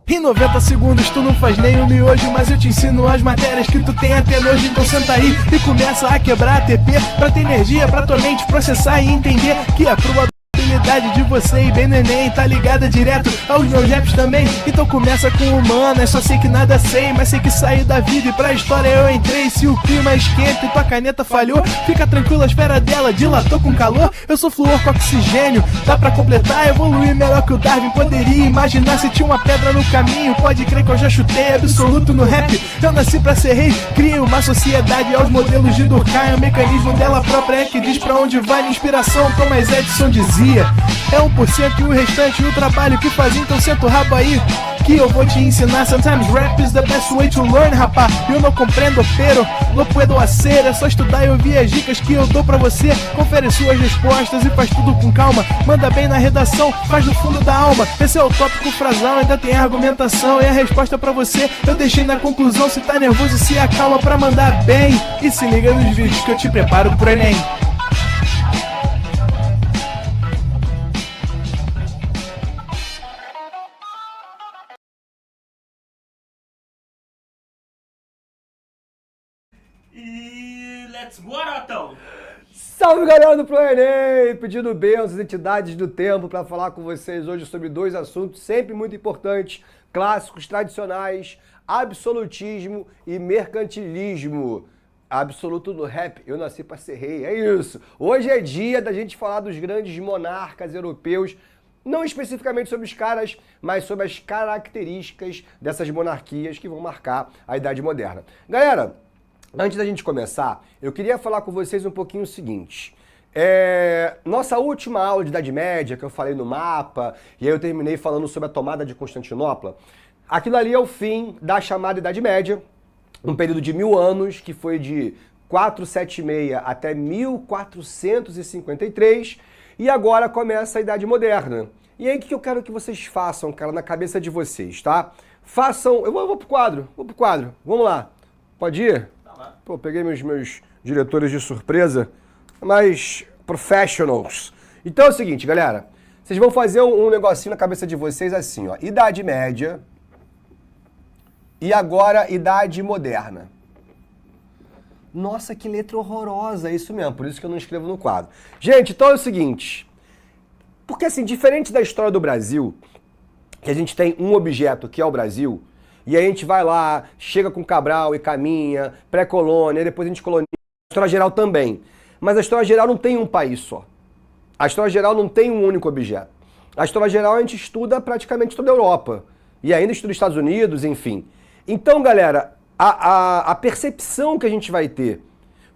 Em 90 segundos tu não faz nem um miojo, mas eu te ensino as matérias que tu tem até nojo. Então senta aí e começa a quebrar a TP pra ter energia pra tua mente processar e entender que a probabilidade de você e bem neném tá ligada direto aos meus raps também. Então começa com humana, só sei que nada sei, mas sei que saí da vida e pra história eu entrei. Se o clima esquenta e tua caneta falhou, fica tranquilo, a esfera dela dilatou com calor. Eu sou flúor com oxigênio, dá pra completar, evoluir melhor que o Darwin poderia imaginar. Se tinha uma pedra no caminho, pode crer que eu já chutei absoluto no rap. Eu nasci pra ser rei, crio uma sociedade aos modelos de Durkheim. O mecanismo dela própria é que diz pra onde vai minha inspiração. Thomas Edison dizia: é 1% e o restante o trabalho que faz. Então senta o rabo aí que eu vou te ensinar. Sometimes rap is the best way to learn, rapá. Eu não compreendo, pero no puedo hacer. É só estudar e ouvir as dicas que eu dou pra você. Confere suas respostas e faz tudo com calma. Manda bem na redação, faz do fundo da alma. Esse é o tópico frasal, ainda tem argumentação. E a resposta pra você eu deixei na conclusão. Se tá nervoso, se acalma pra mandar bem. E se liga nos vídeos que eu te preparo pro Enem. E let's go, Arotão! Salve, galera do Pro Enem! Pedindo bênçãos às entidades do tempo para falar com vocês hoje sobre dois assuntos sempre muito importantes, clássicos, tradicionais, absolutismo e mercantilismo. Absoluto no rap, eu nasci para ser rei, é isso. Hoje é dia da gente falar dos grandes monarcas europeus, não especificamente sobre os caras, mas sobre as características dessas monarquias que vão marcar a Idade Moderna. Galera, antes da gente começar, eu queria falar com vocês um pouquinho o seguinte. Nossa última aula de Idade Média, que eu falei no mapa, e aí eu terminei falando sobre a tomada de Constantinopla, aquilo ali é o fim da chamada Idade Média, um período de 1000 anos, que foi de 476 até 1453, e agora começa a Idade Moderna. E aí o que eu quero que vocês façam, cara, na cabeça de vocês, tá? Façam... Eu vou pro quadro, vamos lá. Pode ir? Pô, peguei meus diretores de surpresa, mas professionals. Então é o seguinte, galera, vocês vão fazer um negocinho na cabeça de vocês assim, ó, Idade Média e agora Idade Moderna. Nossa, que letra horrorosa, é isso mesmo, por isso que eu não escrevo no quadro. Gente, então é o seguinte, porque assim, diferente da história do Brasil, que a gente tem um objeto que é o Brasil, e aí a gente vai lá, chega com Cabral e caminha, pré-colônia, depois a gente coloniza. A história geral também. Mas a história geral não tem um país só. A história geral não tem um único objeto. A história geral a gente estuda praticamente toda a Europa. E ainda estuda Estados Unidos, enfim. Então, galera, a percepção que a gente vai ter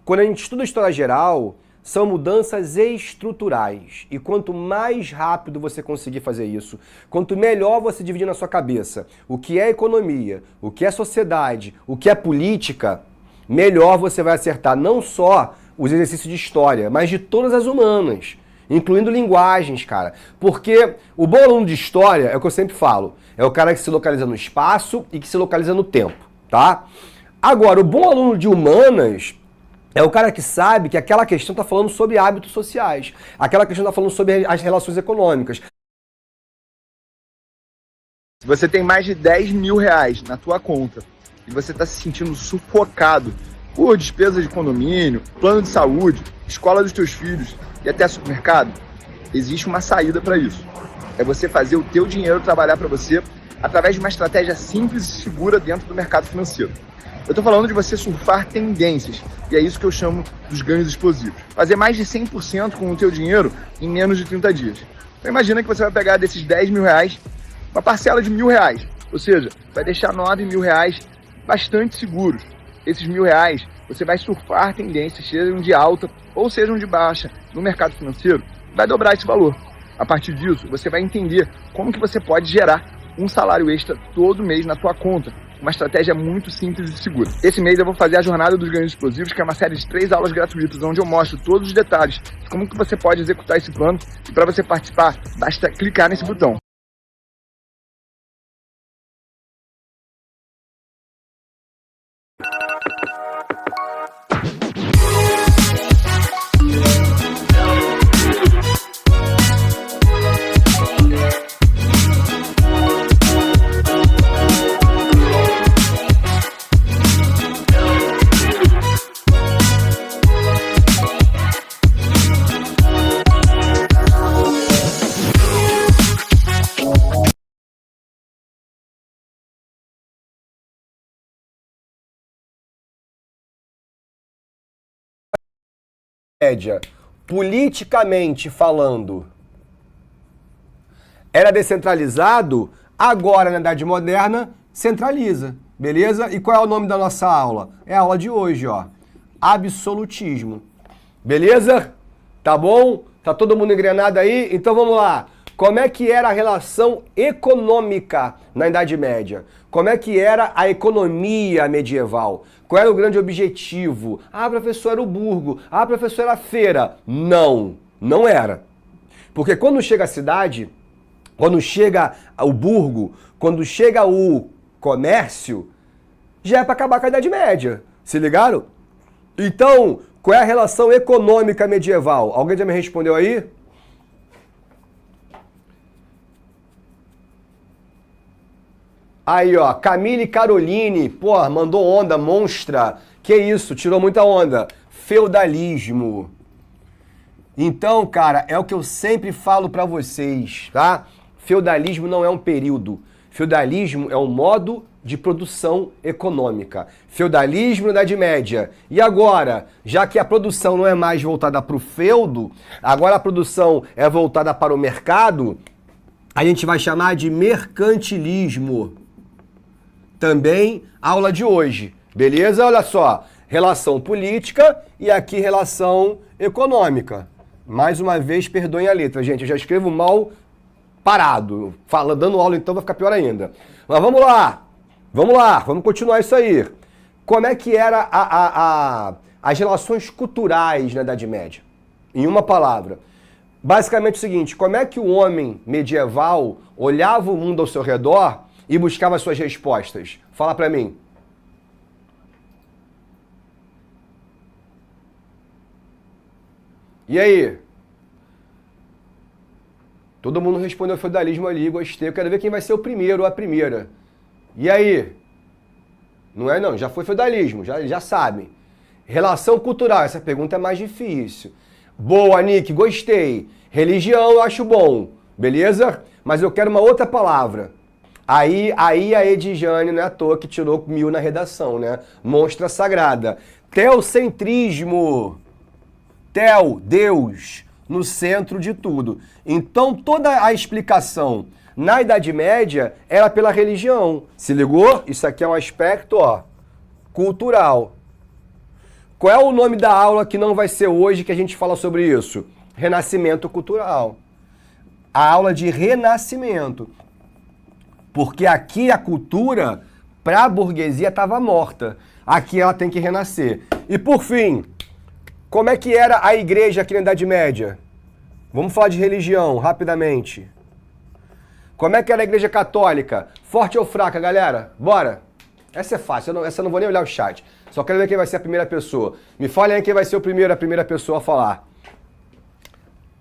quando a gente estuda a história geral são mudanças estruturais. E quanto mais rápido você conseguir fazer isso, quanto melhor você dividir na sua cabeça o que é economia, o que é sociedade, o que é política, melhor você vai acertar não só os exercícios de história, mas de todas as humanas, incluindo linguagens, cara. Porque o bom aluno de história, é o que eu sempre falo, é o cara que se localiza no espaço e que se localiza no tempo, tá? Agora, o bom aluno de humanas é o cara que sabe que aquela questão está falando sobre hábitos sociais. Aquela questão está falando sobre as relações econômicas. Se você tem mais de 10 mil reais na tua conta e você está se sentindo sufocado por despesa de condomínio, plano de saúde, escola dos teus filhos e até supermercado, existe uma saída para isso. É você fazer o teu dinheiro trabalhar para você através de uma estratégia simples e segura dentro do mercado financeiro. Eu estou falando de você surfar tendências, e é isso que eu chamo dos ganhos explosivos. Fazer mais de 100% com o teu dinheiro em menos de 30 dias. Então imagina que você vai pegar desses 10 mil reais, uma parcela de 1.000 reais, ou seja, vai deixar 9 mil reais bastante seguros. Esses 1.000 reais, você vai surfar tendências, sejam de alta ou sejam de baixa, no mercado financeiro, vai dobrar esse valor. A partir disso, você vai entender como que você pode gerar um salário extra todo mês na tua conta. Uma estratégia muito simples e segura. Esse mês eu vou fazer a Jornada dos Ganhos Explosivos, que é uma série de 3 aulas gratuitas, onde eu mostro todos os detalhes de como que você pode executar esse plano. E para você participar, basta clicar nesse botão. Média, politicamente falando, era descentralizado, agora na Idade Moderna, centraliza, beleza? E qual é o nome da nossa aula? É a aula de hoje, ó. Absolutismo. Beleza? Tá bom? Tá todo mundo engrenado aí? Então vamos lá. Como é que era a relação econômica na Idade Média? Como é que era a economia medieval? Qual era o grande objetivo? Ah, professor, era o burgo. Ah, professor, era a feira. Não, não era. Porque quando chega a cidade, quando chega o burgo, quando chega o comércio, já é para acabar com a Idade Média. Se ligaram? Então, qual é a relação econômica medieval? Alguém já me respondeu aí? Aí, ó, Camille Caroline, pô, mandou onda, monstra. Que isso, tirou muita onda. Feudalismo. Então, cara, é o que eu sempre falo pra vocês, tá? Feudalismo não é um período. Feudalismo é um modo de produção econômica. Feudalismo na Idade Média. E agora, já que a produção não é mais voltada para o feudo, agora a produção é voltada para o mercado, a gente vai chamar de mercantilismo. Também aula de hoje, beleza? Olha só, relação política e aqui relação econômica. Mais uma vez, perdoem a letra, gente, eu já escrevo mal parado. Dando aula então vai ficar pior ainda. Mas vamos lá, vamos continuar isso aí. Como é que era as relações culturais na Idade Média? Em uma palavra. Basicamente o seguinte, como é que o homem medieval olhava o mundo ao seu redor e buscava suas respostas? Fala pra mim. E aí? Todo mundo respondeu feudalismo ali, gostei. Eu quero ver quem vai ser o primeiro ou a primeira. E aí? Não é não, já foi feudalismo, já sabem. Relação cultural, essa pergunta é mais difícil. Boa, Nick, gostei. Religião eu acho bom, beleza? Mas eu quero uma outra palavra. Aí a Edjane, não é à toa que tirou 1000 na redação, né? Monstra sagrada. Teocentrismo. Teo, Deus, no centro de tudo. Então toda a explicação na Idade Média era pela religião. Se ligou? Isso aqui é um aspecto, ó, cultural. Qual é o nome da aula que não vai ser hoje que a gente fala sobre isso? Renascimento cultural. A aula de renascimento. Porque aqui a cultura, para a burguesia, estava morta. Aqui ela tem que renascer. E por fim, como é que era a igreja aqui na Idade Média? Vamos falar de religião, rapidamente. Como é que era a igreja católica? Forte ou fraca, galera? Bora! Essa é fácil, essa eu não vou nem olhar o chat. Só quero ver quem vai ser a primeira pessoa. Me falem aí quem vai ser a primeira pessoa a falar.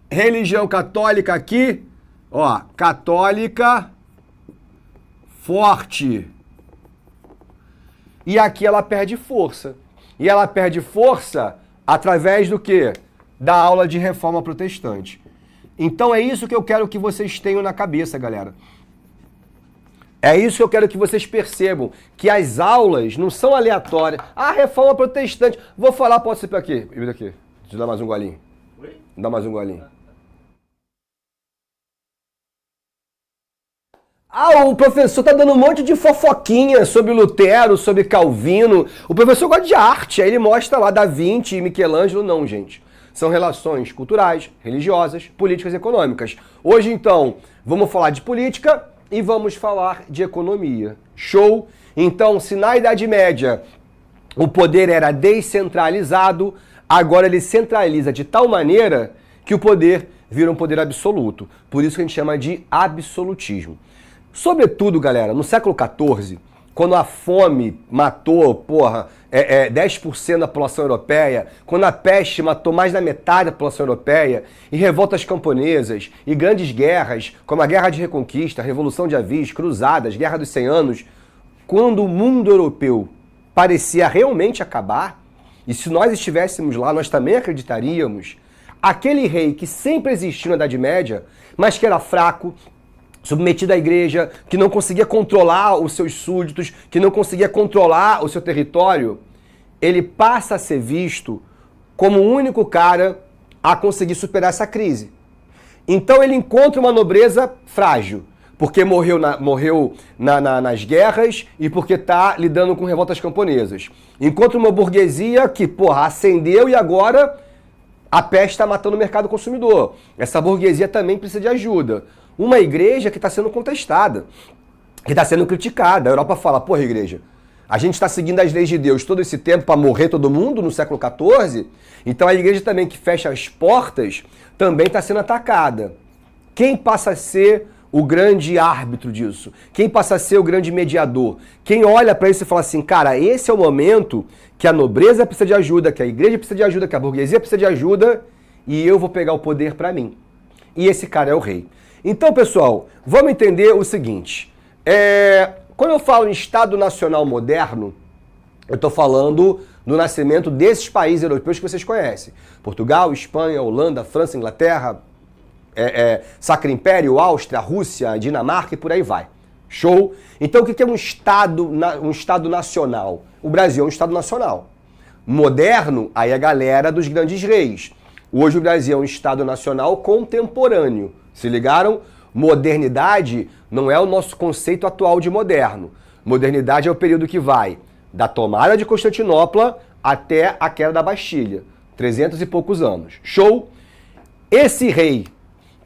Religião católica aqui, ó, católica, forte. E aqui ela perde força. E ela perde força através do quê? Da aula de reforma protestante. Então é isso que eu quero que vocês tenham na cabeça, galera. É isso que eu quero que vocês percebam, que as aulas não são aleatórias. Ah, reforma protestante. Vou falar, posso ser para aqui? Vira aqui. Deixa eu dar mais um golinho. Oi? Dá mais um golinho. Ah, o professor tá dando um monte de fofoquinha sobre Lutero, sobre Calvino. O professor gosta de arte, aí ele mostra lá Da Vinci e Michelangelo. Não, gente. São relações culturais, religiosas, políticas e econômicas. Hoje, então, vamos falar de política e vamos falar de economia. Show? Então, se na Idade Média o poder era descentralizado, agora ele centraliza de tal maneira que o poder vira um poder absoluto. Por isso que a gente chama de absolutismo. Sobretudo, galera, no século XIV, quando a fome matou, 10% da população europeia, quando a peste matou mais da metade da população europeia, e revoltas camponesas, e grandes guerras, como a Guerra de Reconquista, a Revolução de Avis, Cruzadas, Guerra dos 100 Anos, quando o mundo europeu parecia realmente acabar, e se nós estivéssemos lá, nós também acreditaríamos, aquele rei que sempre existiu na Idade Média, mas que era fraco, submetido à igreja, que não conseguia controlar os seus súditos, que não conseguia controlar o seu território, ele passa a ser visto como o único cara a conseguir superar essa crise. Então ele encontra uma nobreza frágil, porque morreu nas guerras e porque está lidando com revoltas camponesas. Encontra uma burguesia que, ascendeu e agora a peste está matando o mercado consumidor. Essa burguesia também precisa de ajuda. Uma igreja que está sendo contestada, que está sendo criticada. A Europa fala, igreja, a gente está seguindo as leis de Deus todo esse tempo para morrer todo mundo no século XIV, então a igreja também que fecha as portas também está sendo atacada. Quem passa a ser o grande árbitro disso? Quem passa a ser o grande mediador? Quem olha para isso e fala assim, cara, esse é o momento que a nobreza precisa de ajuda, que a igreja precisa de ajuda, que a burguesia precisa de ajuda e eu vou pegar o poder para mim. E esse cara é o rei. Então, pessoal, vamos entender o seguinte. Quando eu falo em Estado Nacional moderno, eu estou falando do nascimento desses países europeus que vocês conhecem. Portugal, Espanha, Holanda, França, Inglaterra, Sacro Império, Áustria, Rússia, Dinamarca e por aí vai. Show? Então o que é um Estado nacional? O Brasil é um Estado nacional. Moderno, aí a galera dos grandes reis. Hoje o Brasil é um Estado nacional contemporâneo. Se ligaram? Modernidade não é o nosso conceito atual de moderno. Modernidade é o período que vai da tomada de Constantinopla até a queda da Bastilha. 300 e poucos anos. Show? Esse rei,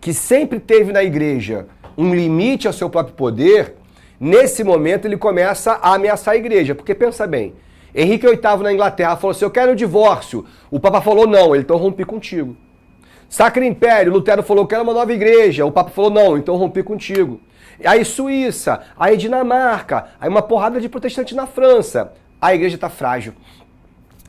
que sempre teve na igreja um limite ao seu próprio poder, nesse momento ele começa a ameaçar a igreja. Porque pensa bem, Henrique VIII na Inglaterra falou assim, eu quero o divórcio. O Papa falou, não, então rompi contigo. Sacro Império, Lutero falou, eu quero uma nova igreja. O Papa falou, não, então rompi contigo. Aí Suíça, aí Dinamarca, aí uma porrada de protestantes na França. A igreja está frágil.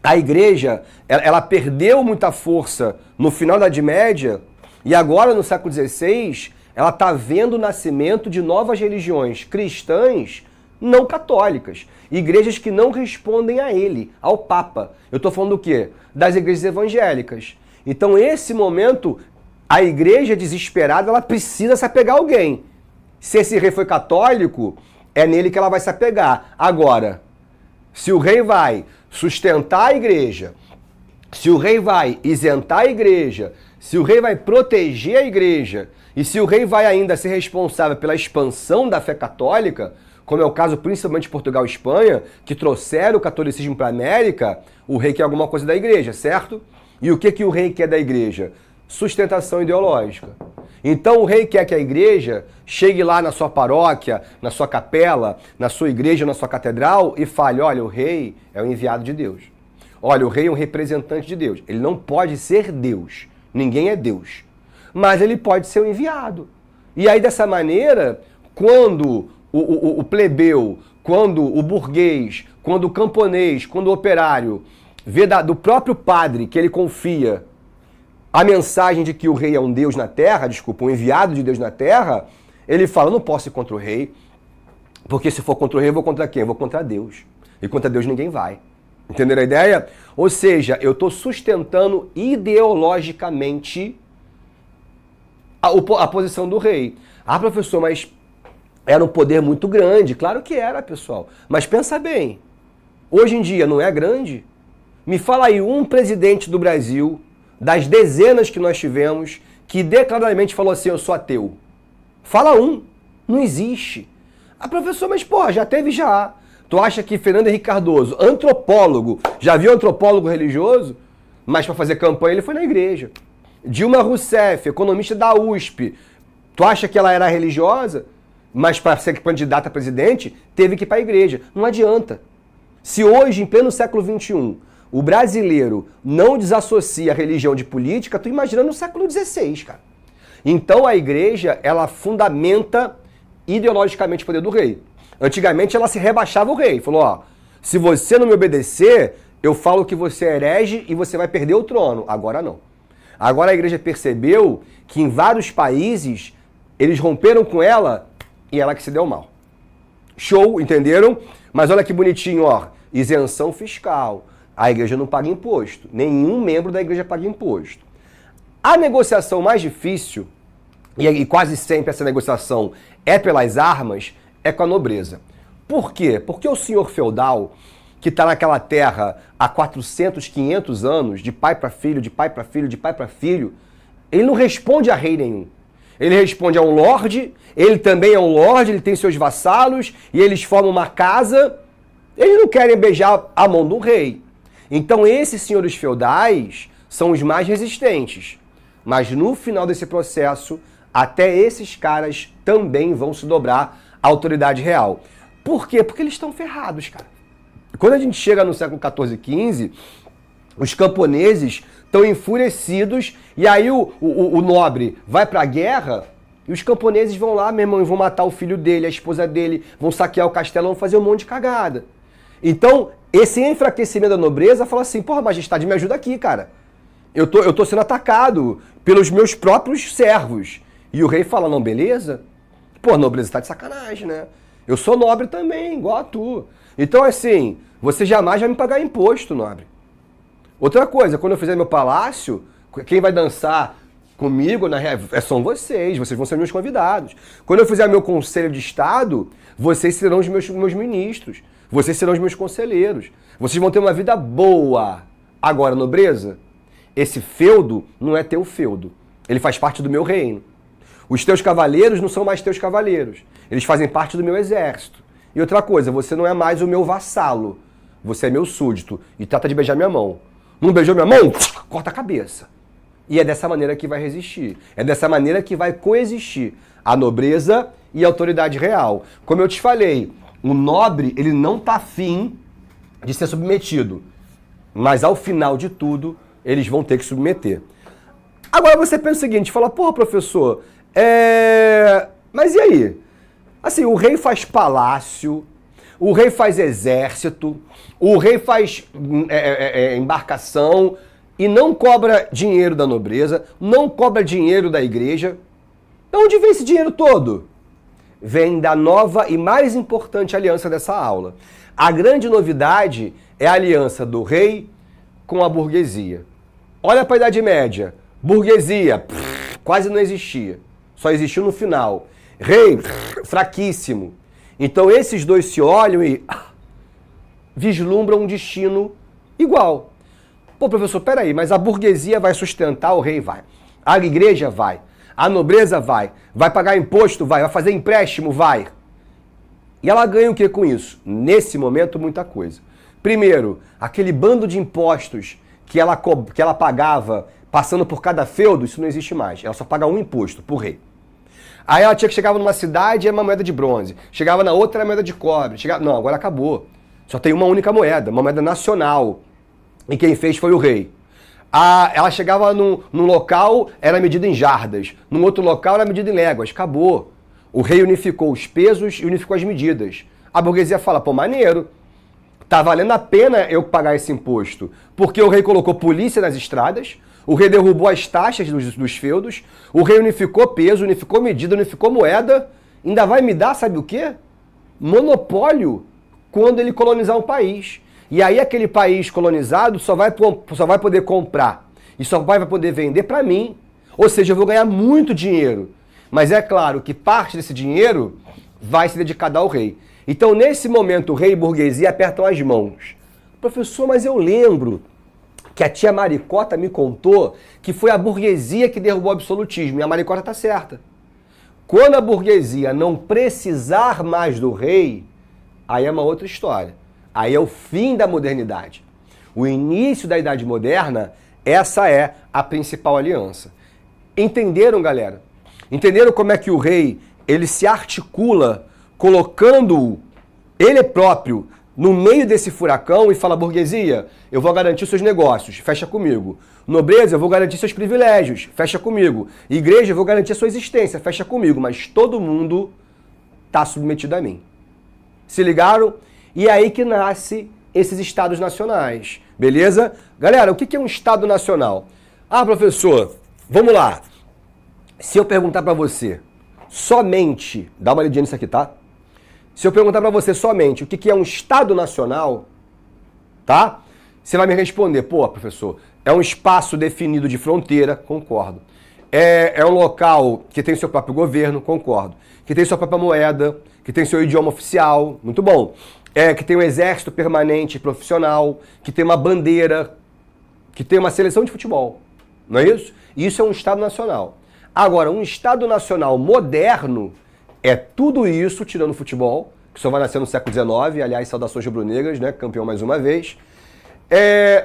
A igreja, ela perdeu muita força no final da Idade Média e agora no século XVI, ela está vendo o nascimento de novas religiões cristãs não católicas. Igrejas que não respondem a ele, ao Papa. Eu estou falando do quê? Das igrejas evangélicas. Então, esse momento, a igreja desesperada, ela precisa se apegar a alguém. Se esse rei foi católico, é nele que ela vai se apegar. Agora, se o rei vai sustentar a igreja, se o rei vai isentar a igreja, se o rei vai proteger a igreja, e se o rei vai ainda ser responsável pela expansão da fé católica, como é o caso principalmente de Portugal e Espanha, que trouxeram o catolicismo para a América, o rei quer alguma coisa da igreja, certo? E o que o rei quer da igreja? Sustentação ideológica. Então o rei quer que a igreja chegue lá na sua paróquia, na sua capela, na sua igreja, na sua catedral e fale, olha, o rei é o enviado de Deus. Olha, o rei é um representante de Deus. Ele não pode ser Deus. Ninguém é Deus. Mas ele pode ser o enviado. E aí dessa maneira, quando o plebeu, quando o burguês, quando o camponês, quando o operário vê do próprio padre que ele confia a mensagem de que o rei é um Deus na terra, um enviado de Deus na terra, ele fala, não posso ir contra o rei, porque se for contra o rei, eu vou contra quem? Eu vou contra Deus. E contra Deus ninguém vai. Entenderam a ideia? Ou seja, eu estou sustentando ideologicamente a posição do rei. Ah, professor, mas era um poder muito grande. Claro que era, pessoal. Mas pensa bem, hoje em dia não é grande? Me fala aí um presidente do Brasil, das dezenas que nós tivemos, que declaradamente falou assim, eu sou ateu. Fala um. Não existe. Ah, professor, mas já teve já. Tu acha que Fernando Henrique Cardoso, antropólogo, já viu antropólogo religioso? Mas para fazer campanha ele foi na igreja. Dilma Rousseff, economista da USP, tu acha que ela era religiosa? Mas para ser candidata a presidente, teve que ir para a igreja. Não adianta. Se hoje, em pleno século XXI, o brasileiro não desassocia a religião de política, tu imagina no século XVI, cara. Então a igreja, ela fundamenta ideologicamente o poder do rei. Antigamente ela se rebaixava o rei. Falou, se você não me obedecer, eu falo que você é herege e você vai perder o trono. Agora não. Agora a igreja percebeu que em vários países eles romperam com ela e ela que se deu mal. Show, entenderam? Mas olha que bonitinho, isenção fiscal. A igreja não paga imposto. Nenhum membro da igreja paga imposto. A negociação mais difícil, e quase sempre essa negociação é pelas armas, é com a nobreza. Por quê? Porque o senhor feudal, que está naquela terra há 400, 500 anos, de pai para filho, de pai para filho, de pai para filho, ele não responde a rei nenhum. Ele responde a um lorde, ele também é um lorde, ele tem seus vassalos, e eles formam uma casa. Eles não querem beijar a mão do rei. Então esses senhores feudais são os mais resistentes. Mas no final desse processo, até esses caras também vão se dobrar à autoridade real. Por quê? Porque eles estão ferrados, cara. Quando a gente chega no século XIV e XV, os camponeses estão enfurecidos e aí o nobre vai pra guerra e os camponeses vão lá, meu irmão, e vão matar o filho dele, a esposa dele, vão saquear o castelo, vão fazer um monte de cagada. Então, esse enfraquecimento da nobreza fala assim, porra, majestade, me ajuda aqui, cara. Eu tô sendo atacado pelos meus próprios servos. E o rei fala, não, beleza? Pô, a nobreza tá de sacanagem, né? Eu sou nobre também, igual a tu. Então, assim, você jamais vai me pagar imposto, nobre. Outra coisa, quando eu fizer meu palácio, quem vai dançar comigo são vocês vão ser meus convidados. Quando eu fizer meu conselho de Estado, vocês serão os meus ministros, vocês serão os meus conselheiros. Vocês vão ter uma vida boa. Agora, nobreza, esse feudo não é teu feudo. Ele faz parte do meu reino. Os teus cavaleiros não são mais teus cavaleiros. Eles fazem parte do meu exército. E outra coisa, você não é mais o meu vassalo. Você é meu súdito e trata de beijar minha mão. Não beijou minha mão? Corta a cabeça. E é dessa maneira que vai resistir. É dessa maneira que vai coexistir a nobreza e a autoridade real. Como eu te falei, o nobre, ele não está afim de ser submetido. Mas ao final de tudo, eles vão ter que submeter. Agora você pensa o seguinte, fala, porra, professor, mas e aí? Assim, o rei faz palácio, o rei faz exército, o rei faz embarcação e não cobra dinheiro da nobreza, não cobra dinheiro da igreja. De onde vem esse dinheiro todo? Vem da nova e mais importante aliança dessa aula. A grande novidade é a aliança do rei com a burguesia. Olha para a Idade Média. Burguesia, quase não existia. Só existiu no final. Rei, fraquíssimo. Então esses dois se olham e vislumbram um destino igual. Pô, professor, peraí, mas a burguesia vai sustentar, o rei vai. A igreja vai. A nobreza vai. Vai pagar imposto? Vai. Vai fazer empréstimo? Vai. E ela ganha o que com isso? Nesse momento, muita coisa. Primeiro, aquele bando de impostos que ela pagava passando por cada feudo, isso não existe mais. Ela só paga um imposto por rei. Aí ela tinha que chegava numa cidade e era uma moeda de bronze. Chegava na outra, era moeda de cobre. Não, agora acabou. Só tem uma única moeda, uma moeda nacional. E quem fez foi o rei. Ela chegava num local, era medida em jardas. Num outro local, era medida em léguas. Acabou. O rei unificou os pesos e unificou as medidas. A burguesia fala, pô, maneiro. Tá valendo a pena eu pagar esse imposto. Porque o rei colocou polícia nas estradas, o rei derrubou as taxas dos feudos, o rei unificou peso, unificou medida, unificou moeda, ainda vai me dar, sabe o quê? Monopólio quando ele colonizar um país. E aí aquele país colonizado só vai poder comprar e só vai poder vender para mim. Ou seja, eu vou ganhar muito dinheiro. Mas é claro que parte desse dinheiro vai ser dedicado ao rei. Então, nesse momento, o rei e a burguesia apertam as mãos. Professor, mas eu lembro que a tia Maricota me contou que foi a burguesia que derrubou o absolutismo. E a Maricota está certa. Quando a burguesia não precisar mais do rei, aí é uma outra história. Aí é o fim da modernidade. O início da Idade Moderna, essa é a principal aliança. Entenderam, galera? Entenderam como é que o rei ele se articula colocando ele próprio no meio desse furacão e fala, burguesia, eu vou garantir seus negócios, fecha comigo. Nobreza, eu vou garantir seus privilégios, fecha comigo. Igreja, eu vou garantir a sua existência, fecha comigo. Mas todo mundo está submetido a mim. Se ligaram? E é aí que nasce esses estados nacionais, beleza? Galera, o que é um estado nacional? Ah, professor, vamos lá. Se eu perguntar para você somente, dá uma lidinha nisso aqui, tá? Se eu perguntar para você somente o que é um estado nacional, tá? Você vai me responder, pô, professor, é um espaço definido de fronteira, concordo. É um local que tem seu próprio governo, concordo. Que tem sua própria moeda, que tem seu idioma oficial, muito bom. que tem um exército permanente profissional, que tem uma bandeira, que tem uma seleção de futebol. Não é isso? Isso é um Estado nacional. Agora, um Estado nacional moderno é tudo isso, tirando o futebol, que só vai nascer no século XIX, aliás, saudações rubro-negras, né? Campeão mais uma vez.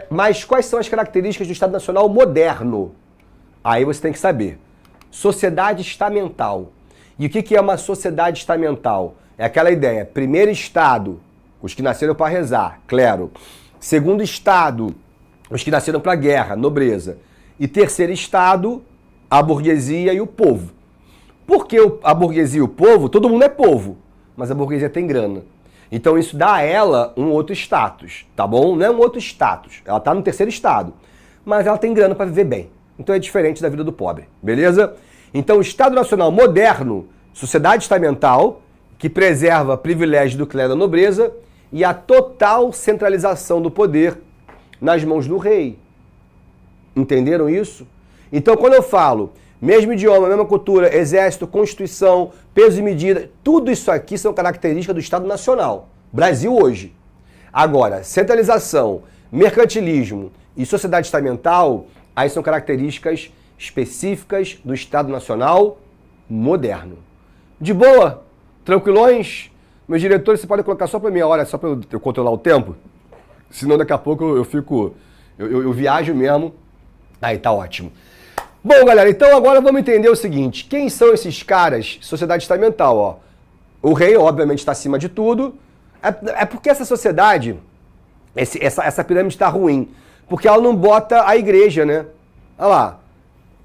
Mas quais são as características do Estado Nacional moderno? Aí você tem que saber. Sociedade estamental. E o que é uma sociedade estamental? É aquela ideia, primeiro Estado, os que nasceram para rezar, clero. Segundo Estado, os que nasceram para guerra, nobreza. E terceiro Estado, a burguesia e o povo. Por que a burguesia e o povo? Todo mundo é povo, mas a burguesia tem grana. Então isso dá a ela um outro status, tá bom? Não é um outro status, ela tá no terceiro estado, mas ela tem grana para viver bem. Então é diferente da vida do pobre, beleza? Então o Estado Nacional moderno, sociedade estamental, que preserva privilégio do clero da nobreza e a total centralização do poder nas mãos do rei. Entenderam isso? Então quando eu falo mesmo idioma, mesma cultura, exército, constituição, peso e medida, tudo isso aqui são características do Estado Nacional. Brasil hoje. Agora, centralização, mercantilismo e sociedade estamental, aí são características específicas do Estado Nacional moderno. De boa? Tranquilões? Meus diretores, você pode colocar só para minha hora, só para eu controlar o tempo? Senão daqui a pouco eu viajo mesmo. Aí tá ótimo. Bom, galera, então agora vamos entender o seguinte. Quem são esses caras? Sociedade estamental, ó. O rei, obviamente, está acima de tudo. É porque essa sociedade, essa pirâmide está ruim. Porque ela não bota a igreja, né? Olha lá.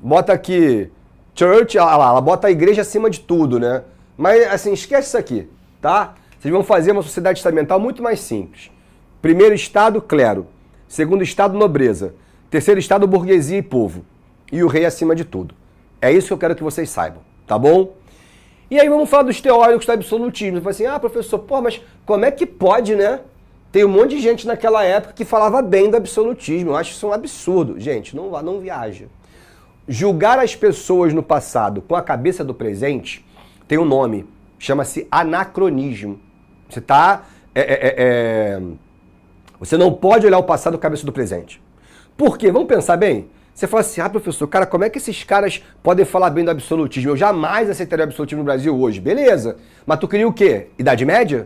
Bota aqui church, olha lá, ela bota a igreja acima de tudo, né? Mas, assim, esquece isso aqui, tá? Vocês vão fazer uma sociedade estamental muito mais simples. Primeiro estado, clero. Segundo estado, nobreza. Terceiro estado, burguesia e povo. E o rei acima de tudo. É isso que eu quero que vocês saibam, tá bom? E aí vamos falar dos teóricos do absolutismo. Você fala assim, professor, pô, mas como é que pode, né? Tem um monte de gente naquela época que falava bem do absolutismo. Eu acho isso um absurdo. Gente, não viaja. Julgar as pessoas no passado com a cabeça do presente tem um nome. Chama-se anacronismo. Você você não pode olhar o passado com a cabeça do presente. Por quê? Vamos pensar bem? Você fala assim, professor, cara, como é que esses caras podem falar bem do absolutismo? Eu jamais aceitaria o absolutismo no Brasil hoje. Beleza. Mas tu queria o quê? Idade Média?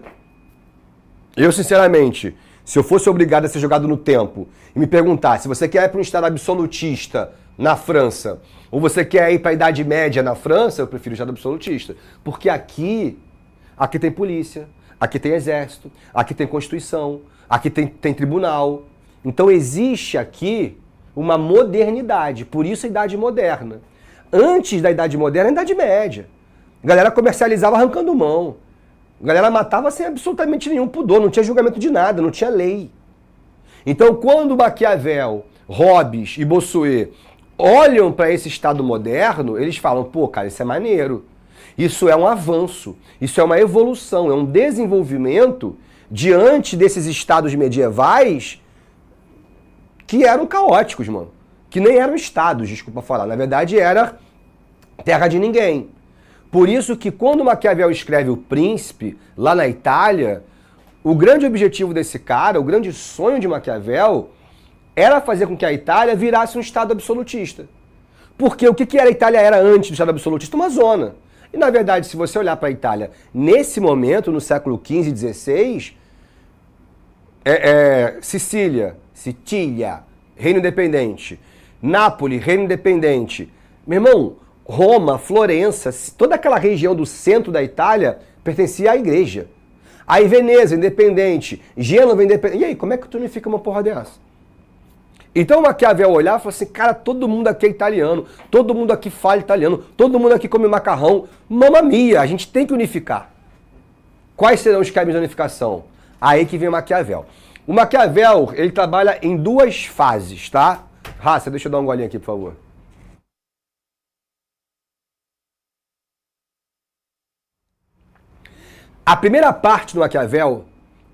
Eu, sinceramente, se eu fosse obrigado a ser jogado no tempo e me perguntar se você quer ir para um estado absolutista na França ou você quer ir para a Idade Média na França, eu prefiro o estado absolutista. Porque aqui tem polícia, aqui tem exército, aqui tem Constituição, aqui tem tribunal. Então existe aqui uma modernidade, por isso a Idade Moderna. Antes da Idade Moderna, a Idade Média. A galera comercializava arrancando mão. A galera matava sem absolutamente nenhum pudor, não tinha julgamento de nada, não tinha lei. Então, quando Maquiavel, Hobbes e Bossuet olham para esse Estado moderno, eles falam, pô, cara, isso é maneiro. Isso é um avanço, isso é uma evolução, é um desenvolvimento diante desses estados medievais que eram caóticos, mano. Que nem eram estados, desculpa falar. Na verdade, era terra de ninguém. Por isso que quando Maquiavel escreve O Príncipe, lá na Itália, o grande objetivo desse cara, o grande sonho de Maquiavel, era fazer com que a Itália virasse um estado absolutista. Porque o que a Itália era antes do estado absolutista? Uma zona. E, na verdade, se você olhar para a Itália, nesse momento, no século XV e XVI, Sicília, reino independente. Nápoles, reino independente. Meu irmão, Roma, Florença, toda aquela região do centro da Itália pertencia à igreja. Aí Veneza, independente. Gênova, independente. E aí, como é que tu unifica uma porra dessa? Então Maquiavel olhar e falou assim, cara, todo mundo aqui é italiano, todo mundo aqui fala italiano, todo mundo aqui come macarrão. Mamma mia, a gente tem que unificar. Quais serão os caminhos da unificação? Aí que vem Maquiavel. O Maquiavel, ele trabalha em duas fases, tá? Raça, deixa eu dar um golinho aqui, por favor. A primeira parte do Maquiavel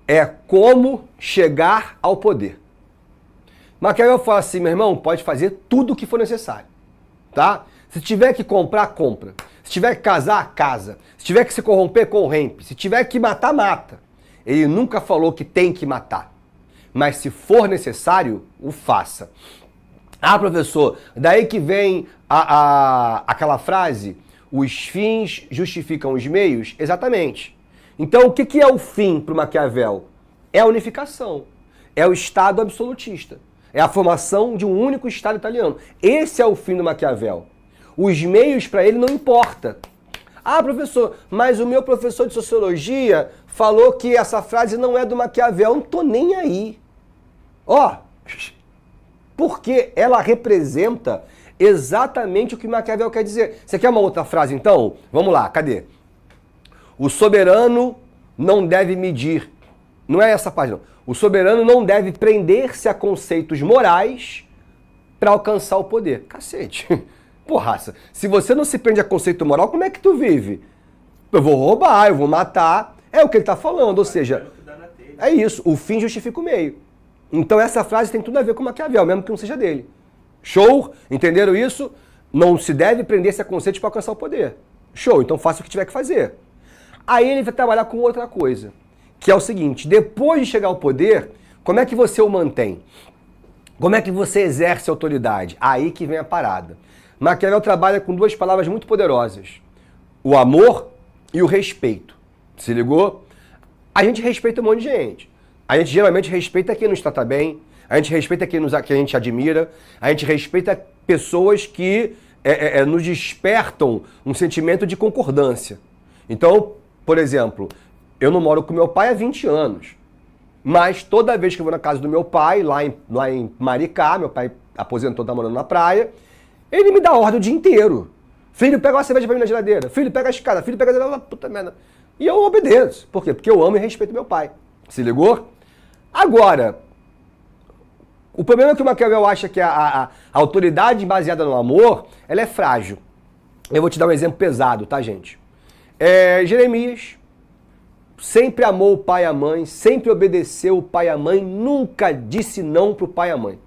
é como chegar ao poder. Maquiavel fala assim, meu irmão, pode fazer tudo o que for necessário, tá? Se tiver que comprar, compra. Se tiver que casar, casa. Se tiver que se corromper, corrompe. Se tiver que matar, mata. Ele nunca falou que tem que matar. Mas se for necessário, o faça. Ah, professor, daí que vem aquela frase, os fins justificam os meios? Exatamente. Então, o que é o fim para o Maquiavel? É a unificação. É o Estado absolutista. É a formação de um único Estado italiano. Esse é o fim do Maquiavel. Os meios para ele não importa. Ah, professor, mas o meu professor de sociologia falou que essa frase não é do Maquiavel. Eu não tô nem aí. Ó, porque ela representa exatamente o que Maquiavel quer dizer. Você quer uma outra frase, então? Vamos lá, cadê? O soberano não deve medir. Não é essa página, não. O soberano não deve prender-se a conceitos morais para alcançar o poder. Cacete. Porraça, se você não se prende a conceito moral, como é que tu vive? Eu vou roubar, eu vou matar. É o que ele está falando, ou seja, é isso, o fim justifica o meio. Então essa frase tem tudo a ver com Maquiavel, mesmo que não seja dele. Show? Entenderam isso? Não se deve prender-se a conceitos para alcançar o poder. Show, então faça o que tiver que fazer. Aí ele vai trabalhar com outra coisa, que é o seguinte, depois de chegar ao poder, como é que você o mantém? Como é que você exerce autoridade? Aí que vem a parada. Maquiavel trabalha com duas palavras muito poderosas, o amor e o respeito. Se ligou? A gente respeita um monte de gente. A gente geralmente respeita quem nos trata bem, a gente respeita quem a gente admira, a gente respeita pessoas que nos despertam um sentimento de concordância. Então, por exemplo, eu não moro com meu pai há 20 anos, mas toda vez que eu vou na casa do meu pai, lá em Maricá, meu pai aposentou, tá morando na praia, ele me dá ordem o dia inteiro. Filho, pega uma cerveja pra mim na geladeira. Filho, pega a escada. Filho, pega a... Puta merda. E eu obedeço. Por quê? Porque eu amo e respeito meu pai. Se ligou? Agora, o problema é que o Maquiavel acha que a autoridade baseada no amor, ela é frágil. Eu vou te dar um exemplo pesado, tá, gente? Jeremias sempre amou o pai e a mãe, sempre obedeceu o pai e a mãe, nunca disse não pro pai e a mãe.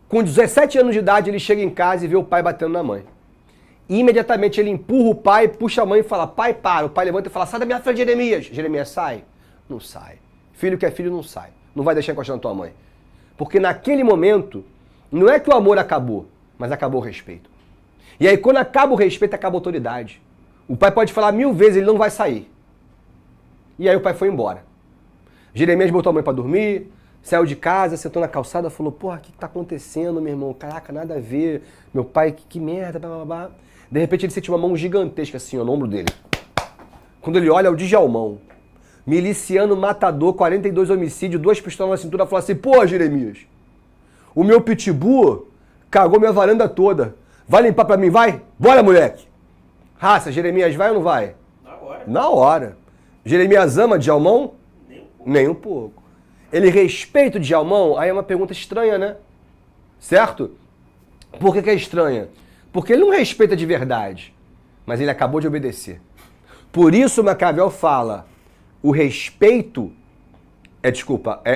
Com 17 anos de idade, ele chega em casa e vê o pai batendo na mãe. E imediatamente ele empurra o pai, puxa a mãe e fala, pai, para. O pai levanta e fala, sai da minha frente, Jeremias. Jeremias sai? Não sai. Filho que é filho não sai. Não vai deixar encostar na tua mãe. Porque naquele momento, não é que o amor acabou, mas acabou o respeito. E aí quando acaba o respeito, acaba a autoridade. O pai pode falar 1000 vezes, ele não vai sair. E aí o pai foi embora. Jeremias botou a mãe para dormir, saiu de casa, sentou na calçada, falou, porra, o que tá acontecendo, meu irmão? Caraca, nada a ver. Meu pai, que merda, blá, blá, blá. De repente ele sentiu uma mão gigantesca assim, ó, no ombro dele. Quando ele olha, é o Djalmão. Miliciano, matador, 42 homicídios, 2 pistolas na cintura, falou assim, pô, Jeremias, o meu pitbull cagou minha varanda toda. Vai limpar pra mim, vai? Bora, moleque. Raça, Jeremias vai ou não vai? Na hora. Na hora. Jeremias ama Djalmão? Nem um pouco. Ele respeita o Djalmão? Aí é uma pergunta estranha, né? Certo? Por que é estranha? Porque ele não respeita de verdade, mas ele acabou de obedecer. Por isso Maquiavel fala, o respeito,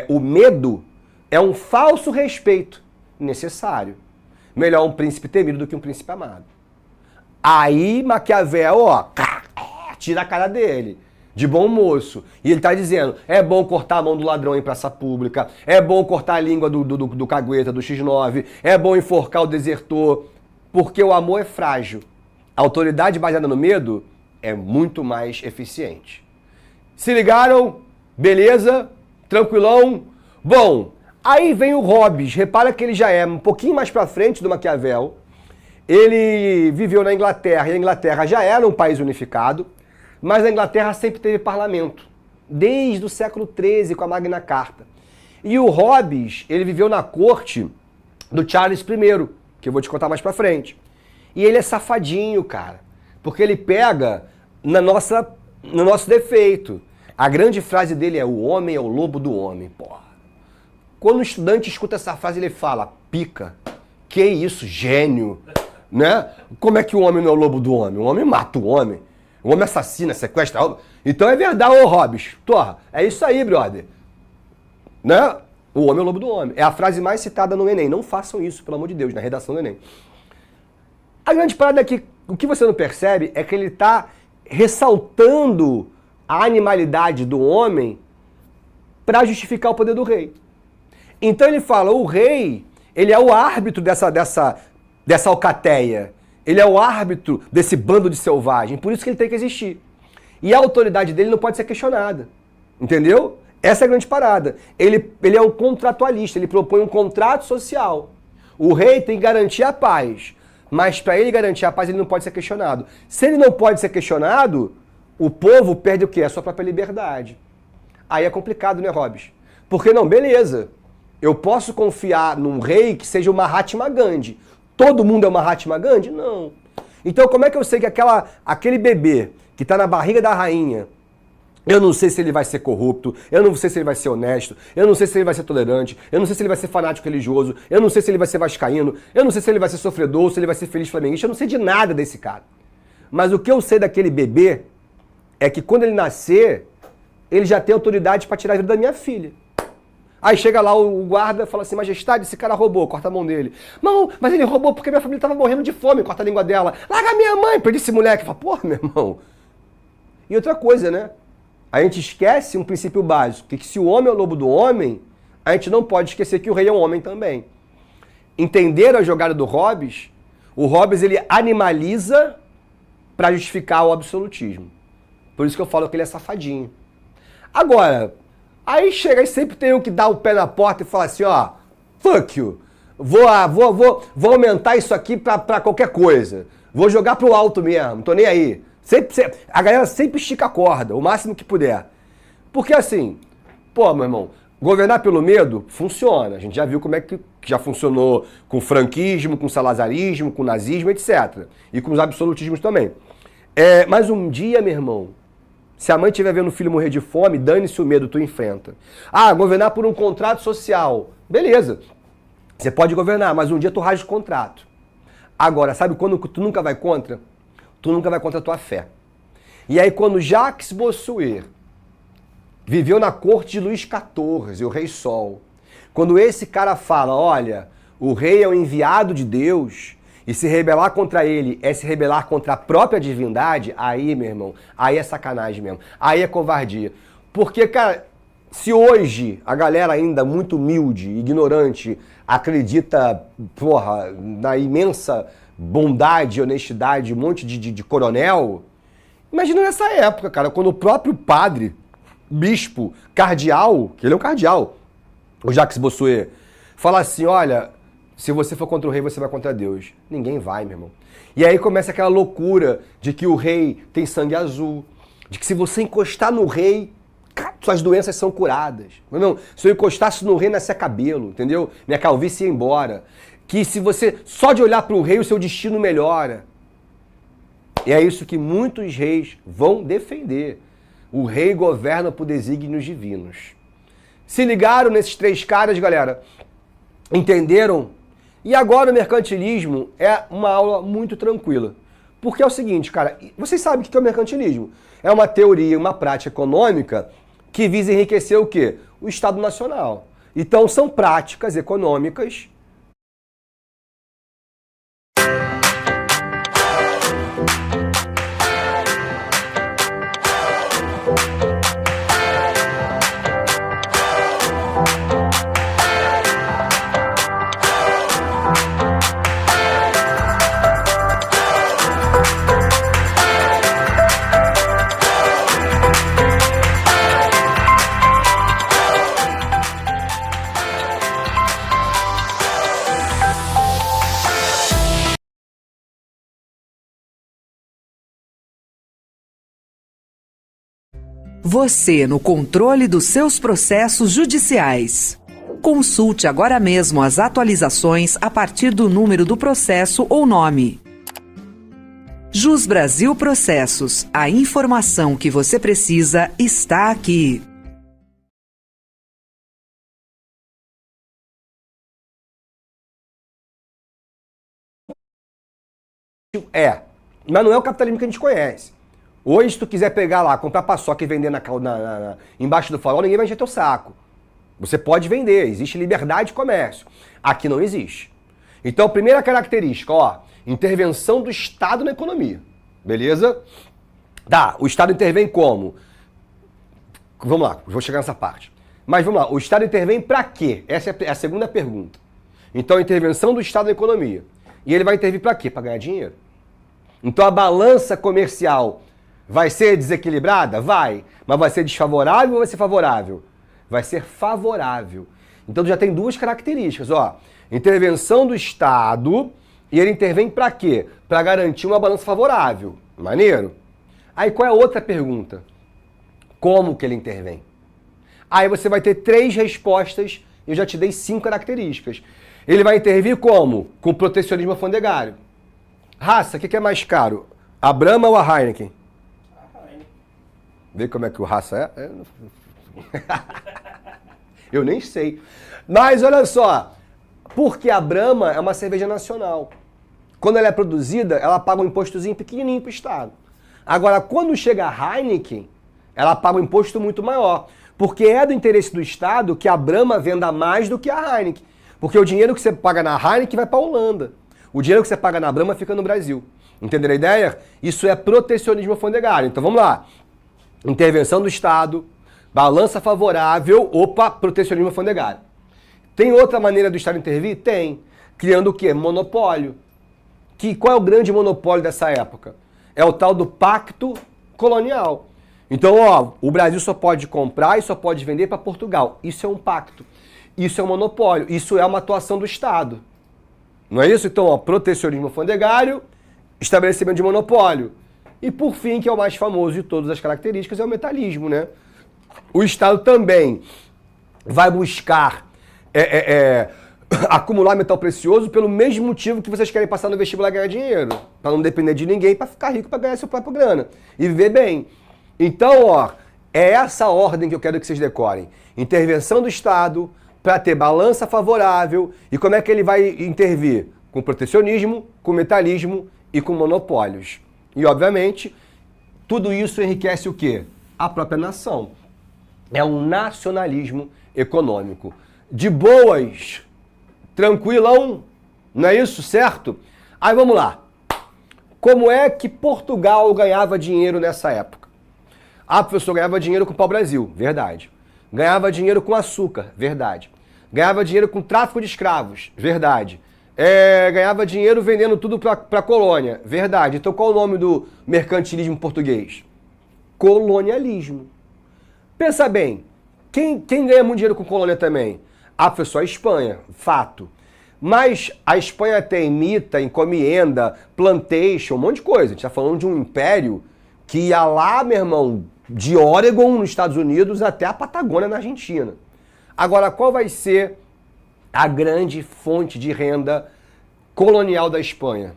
o medo é um falso respeito necessário. Melhor um príncipe temido do que um príncipe amado. Aí Maquiavel, ó, tira a cara dele. De bom moço. E ele tá dizendo, é bom cortar a mão do ladrão em praça pública, é bom cortar a língua do cagueta, do X9, é bom enforcar o desertor, porque o amor é frágil. A autoridade baseada no medo é muito mais eficiente. Se ligaram? Beleza? Tranquilão? Bom, aí vem o Hobbes. Repara que ele já é um pouquinho mais pra frente do Maquiavel. Ele viveu na Inglaterra, e a Inglaterra já era um país unificado. Mas a Inglaterra sempre teve parlamento, desde o século XIII, com a Magna Carta. E o Hobbes, ele viveu na corte do Charles I, que eu vou te contar mais pra frente. E ele é safadinho, cara, porque ele pega no nosso defeito. A grande frase dele é, o homem é o lobo do homem, porra. Quando o estudante escuta essa frase, ele fala, pica, que isso, gênio, né? Como é que o homem não é o lobo do homem? O homem mata o homem. O homem assassina, sequestra. Então é verdade, ô Hobbes. Torra, é isso aí, brother. Né? O homem é o lobo do homem. É a frase mais citada no Enem. Não façam isso, pelo amor de Deus, na redação do Enem. A grande parada é que o que você não percebe é que ele está ressaltando a animalidade do homem para justificar o poder do rei. Então ele fala, o rei, ele é o árbitro dessa alcateia. Ele é o árbitro desse bando de selvagem. Por isso que ele tem que existir. E a autoridade dele não pode ser questionada. Entendeu? Essa é a grande parada. Ele é um contratualista, ele propõe um contrato social. O rei tem que garantir a paz. Mas para ele garantir a paz, ele não pode ser questionado. Se ele não pode ser questionado, o povo perde o quê? A sua própria liberdade. Aí é complicado, né, Hobbes? Porque não, beleza. Eu posso confiar num rei que seja o Mahatma Gandhi. Todo mundo é o Mahatma Gandhi? Não. Então como é que eu sei que aquele bebê que está na barriga da rainha, eu não sei se ele vai ser corrupto, eu não sei se ele vai ser honesto, eu não sei se ele vai ser tolerante, eu não sei se ele vai ser fanático religioso, eu não sei se ele vai ser vascaíno, eu não sei se ele vai ser sofredor, se ele vai ser feliz flamenguista, eu não sei de nada desse cara. Mas o que eu sei daquele bebê é que quando ele nascer, ele já tem autoridade para tirar a vida da minha filha. Aí chega lá o guarda e fala assim, majestade, esse cara roubou, corta a mão dele. Não, mas ele roubou porque minha família estava morrendo de fome, corta a língua dela. Larga minha mãe, perdi esse moleque. Fala, porra, meu irmão. E outra coisa, né? A gente esquece um princípio básico, que se o homem é o lobo do homem, a gente não pode esquecer que o rei é um homem também. Entenderam a jogada do Hobbes? O Hobbes, ele animaliza para justificar o absolutismo. Por isso que eu falo que ele é safadinho. Agora, aí chega e sempre tem um que dá o pé na porta e fala assim, ó, fuck you, vou aumentar isso aqui pra qualquer coisa, vou jogar pro alto mesmo, não tô nem aí. A galera sempre estica a corda, o máximo que puder. Porque assim, pô, meu irmão, governar pelo medo funciona. A gente já viu como é que já funcionou com o franquismo, com o salazarismo, com o nazismo, etc. E com os absolutismos também. Mas um dia, meu irmão, se a mãe estiver vendo o filho morrer de fome, dane-se o medo, tu enfrenta. Ah, governar por um contrato social. Beleza. Você pode governar, mas um dia tu rasga o contrato. Agora, sabe quando tu nunca vai contra? Tu nunca vai contra a tua fé. E aí quando Jacques Bossuet viveu na corte de Luís XIV, o Rei Sol, quando esse cara fala, olha, o rei é o enviado de Deus, e se rebelar contra ele é se rebelar contra a própria divindade, aí, meu irmão, aí é sacanagem mesmo. Aí é covardia. Porque, cara, se hoje a galera ainda muito humilde, ignorante, acredita, porra, na imensa bondade, honestidade, um monte de coronel, imagina nessa época, cara, quando o próprio padre, bispo, cardeal, que ele é um cardeal, o Jacques Bossuet, fala assim, olha, se você for contra o rei, você vai contra Deus. Ninguém vai, meu irmão. E aí começa aquela loucura de que o rei tem sangue azul, de que se você encostar no rei, suas doenças são curadas. Meu irmão, se eu encostasse no rei, nascia cabelo, entendeu? Minha calvície ia embora. Que se você, só de olhar para o rei, o seu destino melhora. E é isso que muitos reis vão defender. O rei governa por desígnios divinos. Se ligaram nesses três caras, galera? Entenderam? E agora o mercantilismo é uma aula muito tranquila. Porque é o seguinte, cara, vocês sabem o que é o mercantilismo? É uma teoria, uma prática econômica que visa enriquecer o quê? O Estado Nacional. Então são práticas econômicas Você no controle dos seus processos judiciais. Consulte agora mesmo as atualizações a partir do número do processo ou nome. Jus Brasil Processos. A informação que você precisa está aqui. Mas não é o capitalismo que a gente conhece. Hoje, se tu quiser pegar lá, comprar paçoca e vender embaixo do farol, ninguém vai encher teu saco. Você pode vender, existe liberdade de comércio. Aqui não existe. Então, a primeira característica, ó, intervenção do Estado na economia. Beleza? Tá, o Estado intervém como? Vamos lá, vou chegar nessa parte. Mas vamos lá, o Estado intervém para quê? Essa é a segunda pergunta. Então, a intervenção do Estado na economia. E ele vai intervir para quê? Para ganhar dinheiro. Então, a balança comercial vai ser desequilibrada? Vai. Mas vai ser desfavorável ou vai ser favorável? Vai ser favorável. Então, já tem duas características. Ó, intervenção do Estado e ele intervém para quê? Para garantir uma balança favorável. Maneiro? Aí, qual é a outra pergunta? Como que ele intervém? Aí você vai ter 3 respostas, eu já te dei 5 características. Ele vai intervir como? Com protecionismo alfandegário. Raça, o que é mais caro? A Brahma ou a Heineken? A Heineken. Vê como é que o Raça é? Eu nem sei. Mas olha só, porque a Brahma é uma cerveja nacional. Quando ela é produzida, ela paga um impostozinho pequenininho para o Estado. Agora, quando chega a Heineken, ela paga um imposto muito maior. Porque é do interesse do Estado que a Brahma venda mais do que a Heineken. Porque o dinheiro que você paga na Heineken vai para a Holanda. O dinheiro que você paga na Brahma fica no Brasil. Entenderam a ideia? Isso é protecionismo alfandegário. Então vamos lá. Intervenção do Estado, balança favorável, protecionismo alfandegário. Tem outra maneira do Estado intervir? Tem. Criando o quê? Monopólio. Qual é o grande monopólio dessa época? É o tal do pacto colonial. Então, ó, o Brasil só pode comprar e só pode vender para Portugal. Isso é um pacto. Isso é um monopólio. Isso é uma atuação do Estado. Não é isso? Então, ó, protecionismo alfandegário, estabelecimento de monopólio. E por fim, que é o mais famoso de todas as características, é o metalismo, né? O Estado também vai buscar acumular metal precioso pelo mesmo motivo que vocês querem passar no vestibular e ganhar dinheiro. Para não depender de ninguém, para ficar rico, para ganhar seu próprio grana. E viver bem. Então, ó, é essa ordem que eu quero que vocês decorem. Intervenção do Estado para ter balança favorável. E como é que ele vai intervir? Com protecionismo, com metalismo e com monopólios. E, obviamente, tudo isso enriquece o quê? A própria nação. É um nacionalismo econômico. De boas, tranquilão, não é isso, certo? Aí vamos lá. Como é que Portugal ganhava dinheiro nessa época? Ah, professor, ganhava dinheiro com o pau-brasil, verdade. Ganhava dinheiro com açúcar, verdade. Ganhava dinheiro com tráfico de escravos, verdade. Ganhava dinheiro vendendo tudo para a colônia, verdade. Então qual o nome do mercantilismo português? Colonialismo. Pensa bem, quem ganha muito dinheiro com colônia também? Ah, professor, a Espanha, fato. Mas a Espanha tem mita, encomienda, plantation, um monte de coisa. A gente está falando de um império que ia lá, meu irmão, de Oregon, nos Estados Unidos, até a Patagônia, na Argentina. Agora, qual vai ser a grande fonte de renda colonial da Espanha?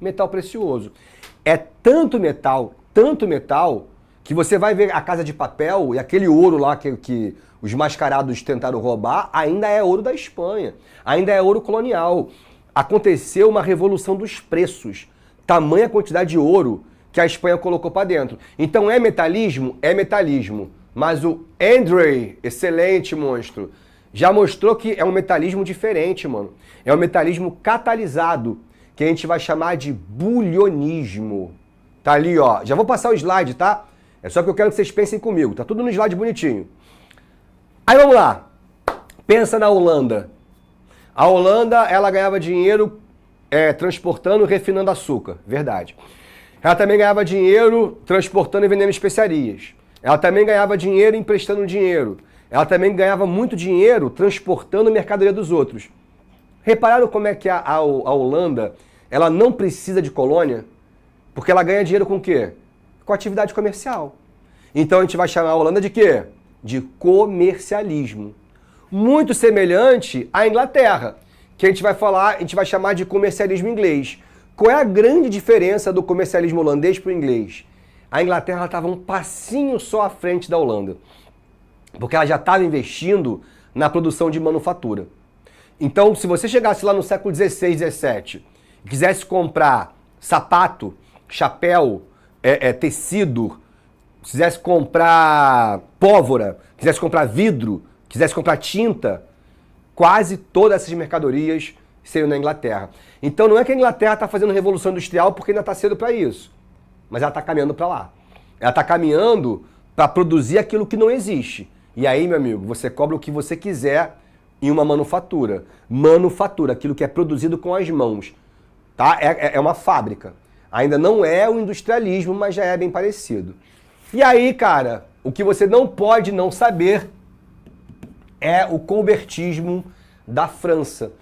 Metal precioso. É tanto metal, que você vai ver a Casa de Papel e aquele ouro lá que os mascarados tentaram roubar, ainda é ouro da Espanha, ainda é ouro colonial. Aconteceu uma revolução dos preços, tamanha quantidade de ouro que a Espanha colocou para dentro. Então é metalismo? É metalismo. Mas o Andrei, excelente monstro, já mostrou que é um metalismo diferente, mano. É um metalismo catalisado, que a gente vai chamar de bulionismo. Tá ali, ó. Já vou passar o slide, tá? É só que eu quero que vocês pensem comigo. Tá tudo no slide bonitinho. Aí vamos lá. Pensa na Holanda. A Holanda, ela ganhava dinheiro transportando e refinando açúcar. Verdade. Ela também ganhava dinheiro transportando e vendendo especiarias. Ela também ganhava dinheiro emprestando dinheiro. Ela também ganhava muito dinheiro transportando a mercadoria dos outros. Repararam como é que a Holanda, ela não precisa de colônia? Porque ela ganha dinheiro com o quê? Com atividade comercial. Então a gente vai chamar a Holanda de quê? De comercialismo. Muito semelhante à Inglaterra, que a gente vai chamar de comercialismo inglês. Qual é a grande diferença do comercialismo holandês para o inglês? A Inglaterra estava um passinho só à frente da Holanda, porque ela já estava investindo na produção de manufatura. Então, se você chegasse lá no século XVI, XVII e quisesse comprar sapato, chapéu, tecido, quisesse comprar pólvora, quisesse comprar vidro, quisesse comprar tinta, quase todas essas mercadorias seriam na Inglaterra. Então não é que a Inglaterra está fazendo revolução industrial porque ainda está cedo para isso, mas ela está caminhando para lá. Ela está caminhando para produzir aquilo que não existe. E aí, meu amigo, você cobra o que você quiser em uma manufatura. Manufatura, aquilo que é produzido com as mãos. Tá? É uma fábrica. Ainda não é o industrialismo, mas já é bem parecido. E aí, cara, o que você não pode não saber é o colbertismo da França.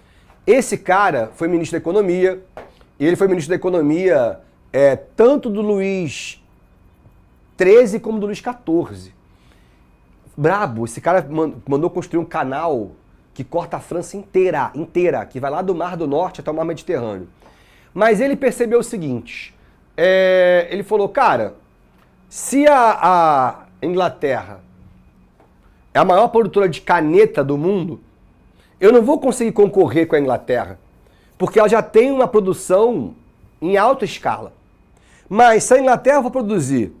Esse cara foi ministro da Economia, e ele foi ministro da Economia tanto do Luís XIII como do Luís XIV. Brabo, esse cara mandou construir um canal que corta a França inteira, que vai lá do Mar do Norte até o Mar Mediterrâneo. Mas ele percebeu o seguinte, ele falou, cara, se a Inglaterra é a maior produtora de caneta do mundo, eu não vou conseguir concorrer com a Inglaterra, porque ela já tem uma produção em alta escala. Mas se a Inglaterra for produzir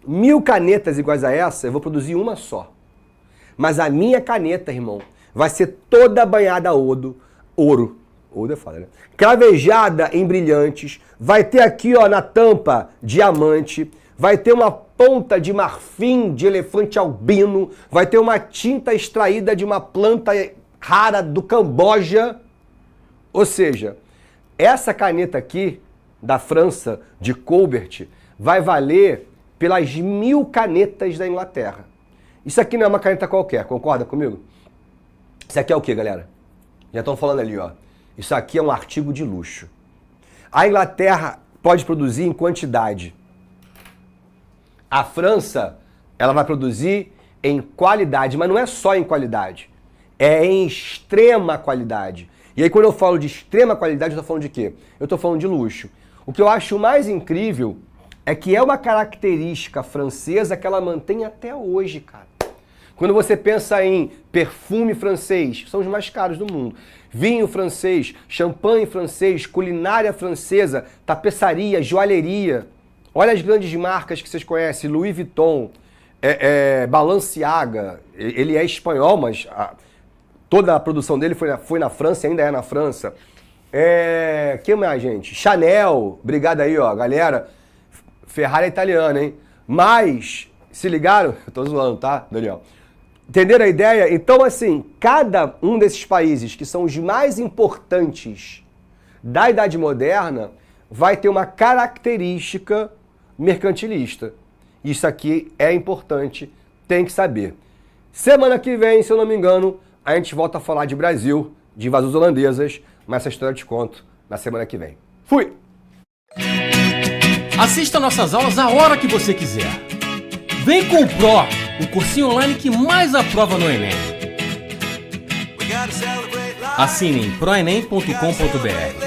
1000 canetas iguais a essa, eu vou produzir uma só. Mas a minha caneta, irmão, vai ser toda banhada a ouro. Ouro é foda, né? Cravejada em brilhantes. Vai ter aqui, ó, na tampa, diamante. Vai ter uma ponta de marfim de elefante albino. Vai ter uma tinta extraída de uma planta rara do Camboja. Ou seja, essa caneta aqui, da França, de Colbert, vai valer pelas 1000 canetas da Inglaterra. Isso aqui não é uma caneta qualquer, concorda comigo? Isso aqui é o quê, galera? Já estão falando ali, ó. Isso aqui é um artigo de luxo. A Inglaterra pode produzir em quantidade. A França, ela vai produzir em qualidade, mas não é só em qualidade. É em extrema qualidade. E aí, quando eu falo de extrema qualidade, eu estou falando de quê? Eu estou falando de luxo. O que eu acho mais incrível é que é uma característica francesa que ela mantém até hoje, cara. Quando você pensa em perfume francês, são os mais caros do mundo. Vinho francês, champanhe francês, culinária francesa, tapeçaria, joalheria. Olha as grandes marcas que vocês conhecem, Louis Vuitton, Balenciaga. Ele é espanhol, mas toda a produção dele foi na França e ainda é na França. Que mais, gente? Chanel, obrigado aí, ó, galera. Ferrari é italiana, hein? Mas, se ligaram? Eu tô zoando, tá, Daniel? Entenderam a ideia? Então, assim, cada um desses países que são os mais importantes da Idade Moderna vai ter uma característica mercantilista. Isso aqui é importante, tem que saber. Semana que vem, se eu não me engano, a gente volta a falar de Brasil, de invasões holandesas, mas essa história eu te conto na semana que vem. Fui! Assista nossas aulas a hora que você quiser. Vem com o Pro, o cursinho online que mais aprova no Enem. Assine em proenem.com.br.